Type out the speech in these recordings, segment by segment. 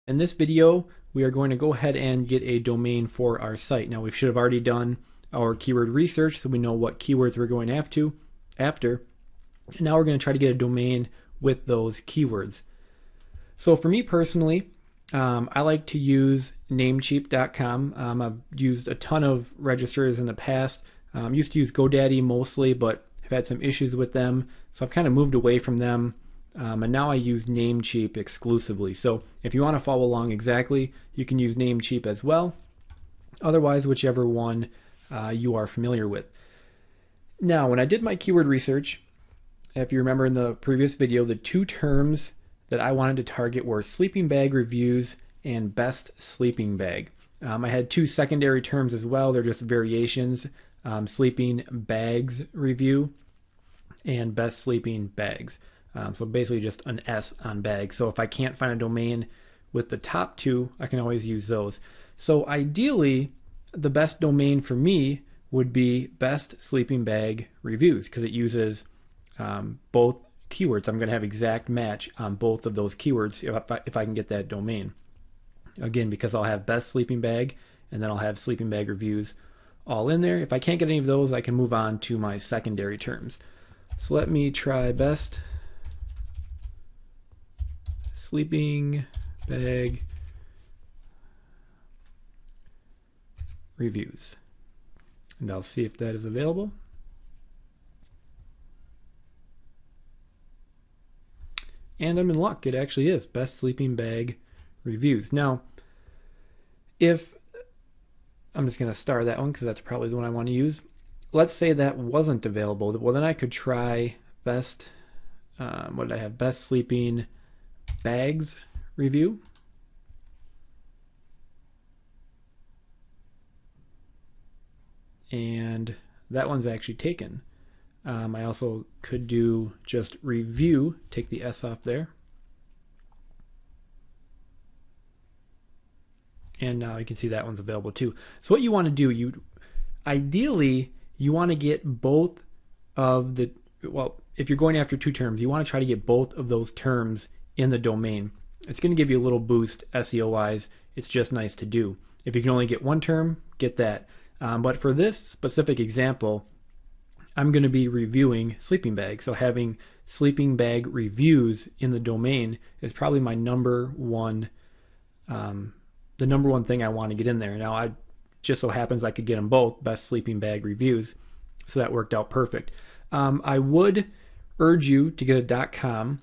In this video, we are going to go ahead and get a domain for our site. Now, we should have already done our keyword research so we know what keywords we're going after. And now we're going to try to get a domain with those keywords. So for me personally, I like to use Namecheap.com. I've used a ton of registrars in the past. Used to use GoDaddy mostly, but have had some issues with them. So I've kind of moved away from them. And now I use Namecheap exclusively. So if you want to follow along exactly, you can use Namecheap as well. Otherwise, whichever one you are familiar with. Now, when I did my keyword research, if you remember in the previous video, the two terms that I wanted to target were sleeping bag reviews and best sleeping bag. I had two secondary terms as well. They're just variations, sleeping bags review and best sleeping bags. So basically just an S on bag. So if I can't find a domain with the top two, I can always use those. So ideally, the best domain for me would be best sleeping bag reviews because it uses both keywords. I'm going to have exact match on both of those keywords if I can get that domain. Again, because I'll have best sleeping bag and then I'll have sleeping bag reviews all in there. If I can't get any of those, I can move on to my secondary terms. So let me try best sleeping bag reviews. And I'll see if that is available. And I'm in luck. It actually is best sleeping bag reviews. Now, if I'm just going to star that one because that's probably the one I want to use. Let's say that wasn't available. Well, then I could try best, what did I have? Best sleeping bags review. And that one's actually taken. I also could do just review, take the S off there. And now you can see that one's available too. So what you want to do, ideally you want to get both of the, well, if you're going after two terms, you want to try to get both of those terms in the domain. It's going to give you a little boost SEO wise. It's just nice to do. If you can only get one term, get that. But for this specific example, I'm going to be reviewing sleeping bags. So having sleeping bag reviews in the domain is probably my number one, the number one thing I want to get in there. Now, I just so happens I could get them both, best sleeping bag reviews. So that worked out perfect. I would urge you to get a .com.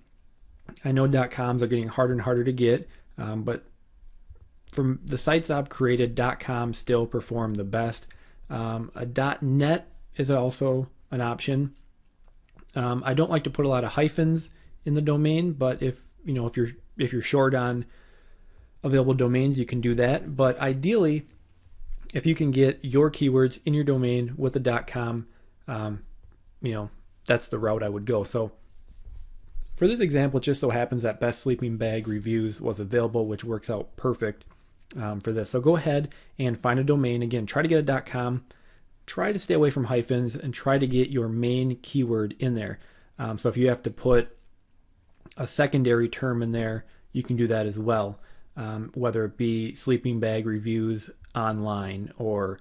I know .coms are getting harder and harder to get, but from the sites I've created, .com still perform the best. A .net is also an option. I don't like to put a lot of hyphens in the domain, but if you're short on available domains, you can do that. But ideally, if you can get your keywords in your domain with a .com, that's the route I would go. So for this example, it just so happens that best sleeping bag reviews was available, which works out perfect for this. So go ahead and find a domain. Again, try to get a .com. Try to stay away from hyphens and try to get your main keyword in there. So if you have to put a secondary term in there, you can do that as well. Whether it be sleeping bag reviews online or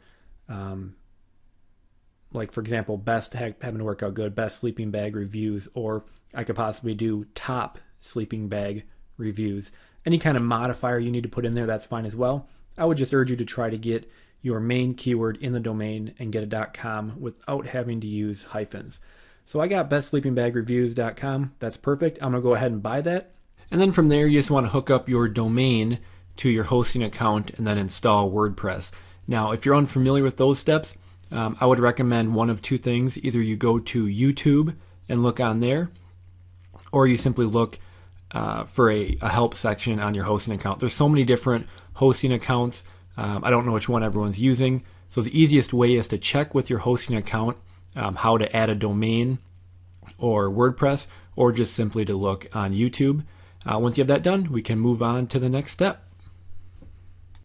like for example, best having to work out good, best sleeping bag reviews, or I could possibly do top sleeping bag reviews. Any kind of modifier you need to put in there, that's fine as well. I would just urge you to try to get your main keyword in the domain and get a .com without having to use hyphens. So I got bestsleepingbagreviews.com. That's perfect. I'm going to go ahead and buy that. And then from there, you just want to hook up your domain to your hosting account and then install WordPress. Now, if you're unfamiliar with those steps, I would recommend one of two things. Either you go to YouTube and look on there, or you simply look for a help section on your hosting account. There's so many different hosting accounts. I don't know which one everyone's using. So the easiest way is to check with your hosting account how to add a domain or WordPress, or just simply to look on YouTube. Once you have that done, we can move on to the next step.